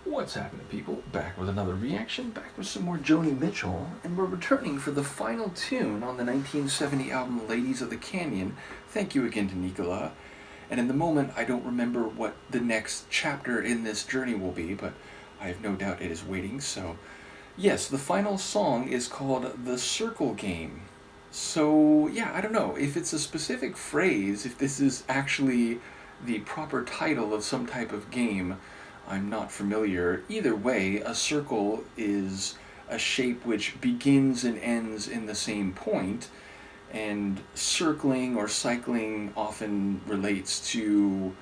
What's happening, people? Back with another reaction, back with some more Joni Mitchell, and we're returning for the final tune on the 1970 album Ladies of the Canyon. Thank you again to Nikola. And in the moment, I don't remember what the next chapter in this journey will be, but I have no doubt it is waiting, so... Yes, the final song is called The Circle Game. So, yeah, I don't know if it's a specific phrase, if this is actually the proper title of some type of game. I'm not familiar. Either way, a circle is a shape which begins and ends in the same point, and circling or cycling often relates to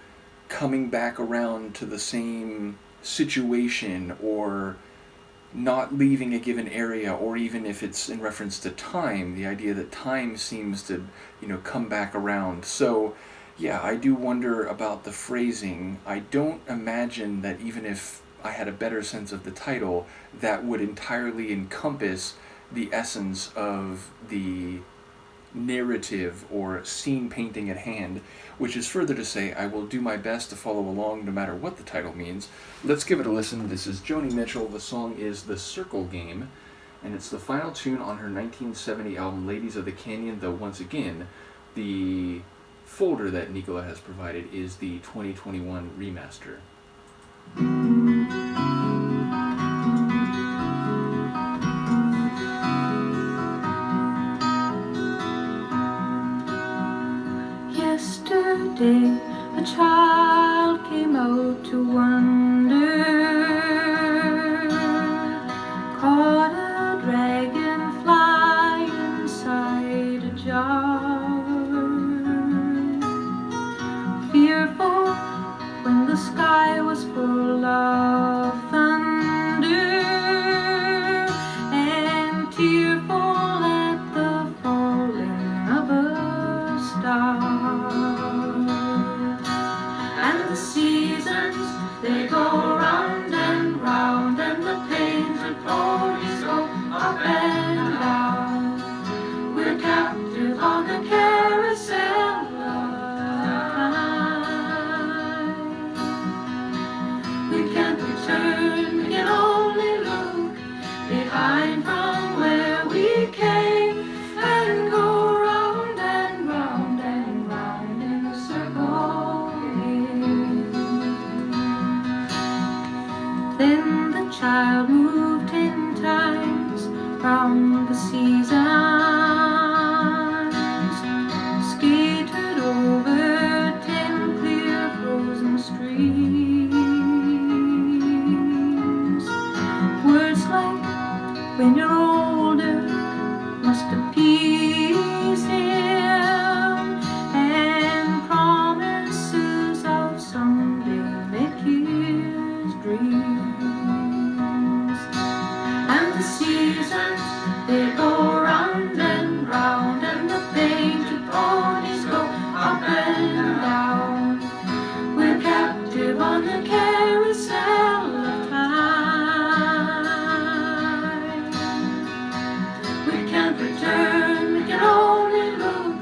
coming back around to the same situation or not leaving a given area, or even if it's in reference to time, the idea that time seems to, come back around. So, yeah, I do wonder about the phrasing. I don't imagine that even if I had a better sense of the title, that would entirely encompass the essence of the narrative or scene painting at hand, which is further to say I will do my best to follow along no matter what the title means. Let's give it a listen. This is Joni Mitchell. The song is The Circle Game, and it's the final tune on her 1970 album Ladies of the Canyon, though once again, the folder that Nikola has provided is the 2021 remaster. Yesterday, a child came out to wander, caught a dragonfly inside a jar. Fearful when the sky was full of thunder, and tearful at the falling of a star. And the seasons, they go round and round, and the painted ponies go up and down. We're captive on the carousel of time. We can't return, we can only look behind from where we came, and go round and round and round in a circle game. Then the child moved 10 times round the seasons, skated over 10 clear frozen streams. Words like, when you're older, must appease him, and promises of someday make his dreams. And the seasons, they go round and round, and the painted ponies go up and down. We're captive on the carousel of time. We can't return, we can only look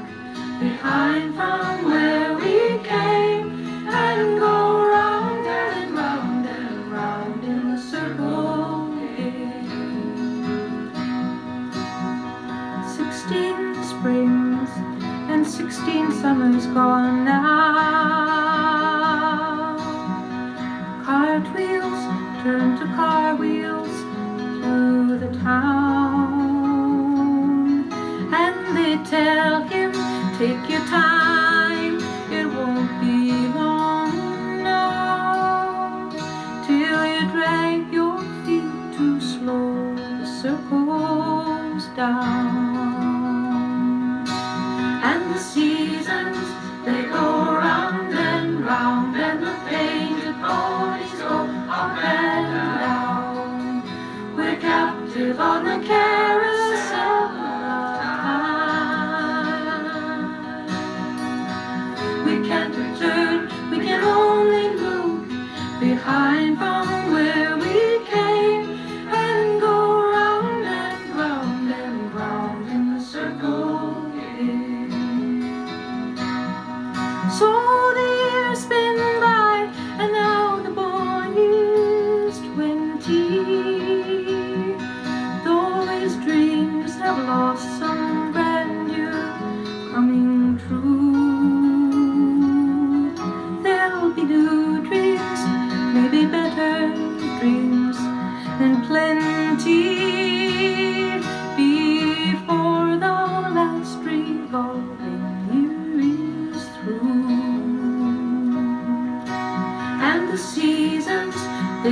behind from where we came, and go round and round and round in a circle game. 16 springs and 16 summers gone now. Cartwheels turn to car wheels through the town, and they tell him, take your time, it won't be long now, till you drag your feet too slow, the circle's down. And the seasons, they go round and round, and the painted ponies go up and down. We're captive on the carousel of time.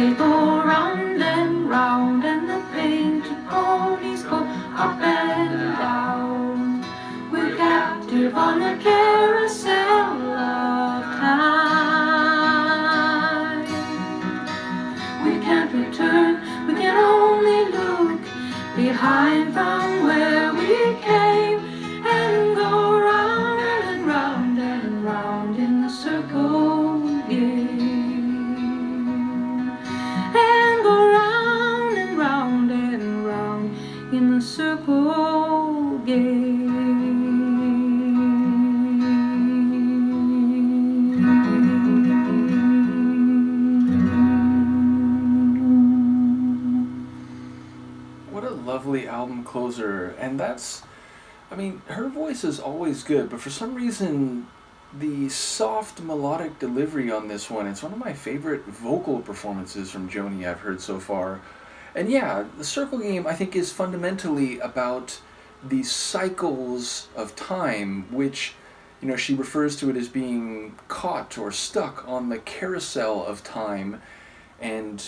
they go round and round, and the painted ponies go up and down. We're captive on a carousel of time. We can't return, we can only look behind from where we came, and go round and round and round in the circle game, and go round and round and round in the circle game. What a lovely album closer. And that's, I mean, her voice is always good, but for some reason, the soft melodic delivery on this one, it's one of my favorite vocal performances from Joni I've heard so far. And yeah, the circle game, I think, is fundamentally about the cycles of time, which, she refers to it as being caught or stuck on the carousel of time. And,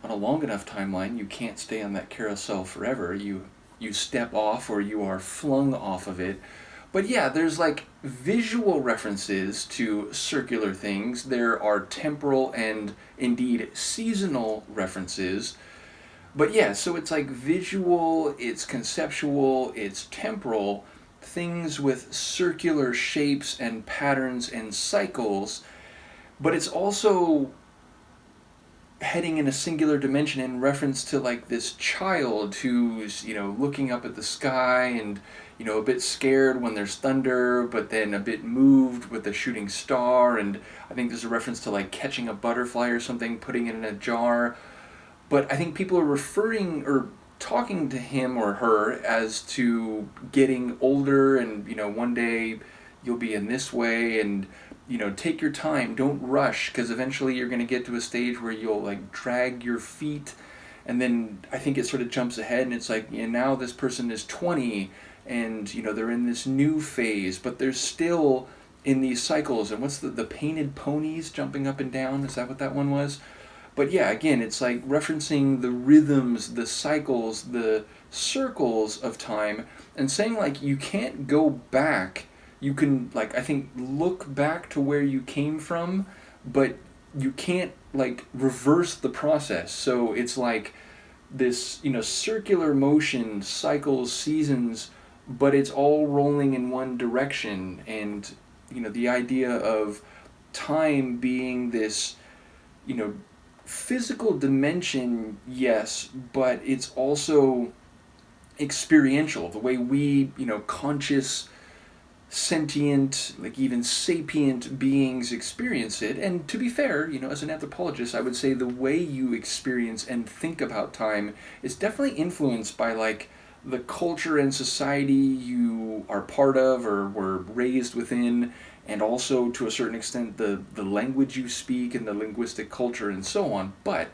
on a long enough timeline, you can't stay on that carousel forever. You step off or you are flung off of it. But yeah, there's like visual references to circular things. There are temporal and indeed seasonal references. But yeah, so it's like visual, it's conceptual, it's temporal, things with circular shapes and patterns and cycles. But it's also heading in a singular dimension in reference to like this child who's looking up at the sky and a bit scared when there's thunder, but then a bit moved with the shooting star. And I think there's a reference to like catching a butterfly or something, putting it in a jar. But I think people are referring or talking to him or her as to getting older, and one day you'll be in this way, and take your time, don't rush, because eventually you're going to get to a stage where you'll like drag your feet. And then I think it sort of jumps ahead, and it's like, now this person is 20 and they're in this new phase, but they're still in these cycles. And what's the painted ponies jumping up and down, is that what that one was? But yeah, again, it's like referencing the rhythms, the cycles, the circles of time, and saying like you can't go back. You can, like, I think, look back to where you came from, but you can't, like, reverse the process. So it's like this, circular motion, cycles, seasons, but it's all rolling in one direction. And, the idea of time being this, physical dimension, yes, but it's also experiential. The way we, conscious, sentient, like even sapient beings experience it. And to be fair, as an anthropologist, I would say the way you experience and think about time is definitely influenced by like the culture and society you are part of or were raised within, and also to a certain extent the language you speak and the linguistic culture and so on. But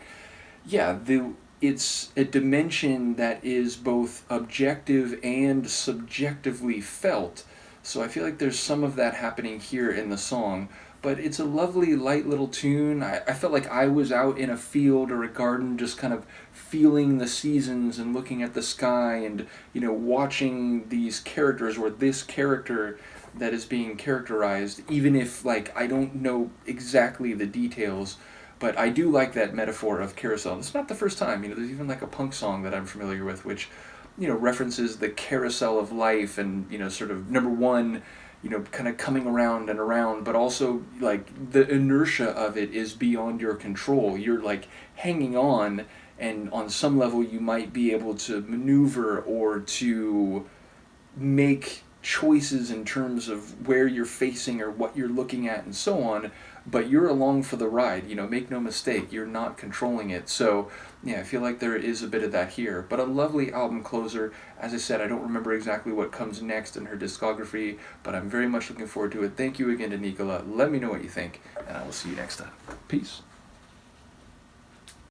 yeah, it's a dimension that is both objective and subjectively felt. So I feel like there's some of that happening here in the song, but it's a lovely, light little tune. I felt like I was out in a field or a garden just kind of feeling the seasons and looking at the sky and, watching these characters or this character that is being characterized, even if, like, I don't know exactly the details. But I do like that metaphor of carousel. It's not the first time. There's even like a punk song that I'm familiar with, which references the carousel of life and, sort of, number one, kind of coming around and around, but also, like, the inertia of it is beyond your control. You're, like, hanging on, and on some level you might be able to maneuver or to make choices in terms of where you're facing or what you're looking at and so on, but you're along for the ride. Make no mistake, you're not controlling it. So yeah, I feel like there is a bit of that here, but a lovely album closer. As I said, I don't remember exactly what comes next in her discography, but I'm very much looking forward to it. Thank you again to Nikola. Let me know what you think, and I will see you next time. Peace.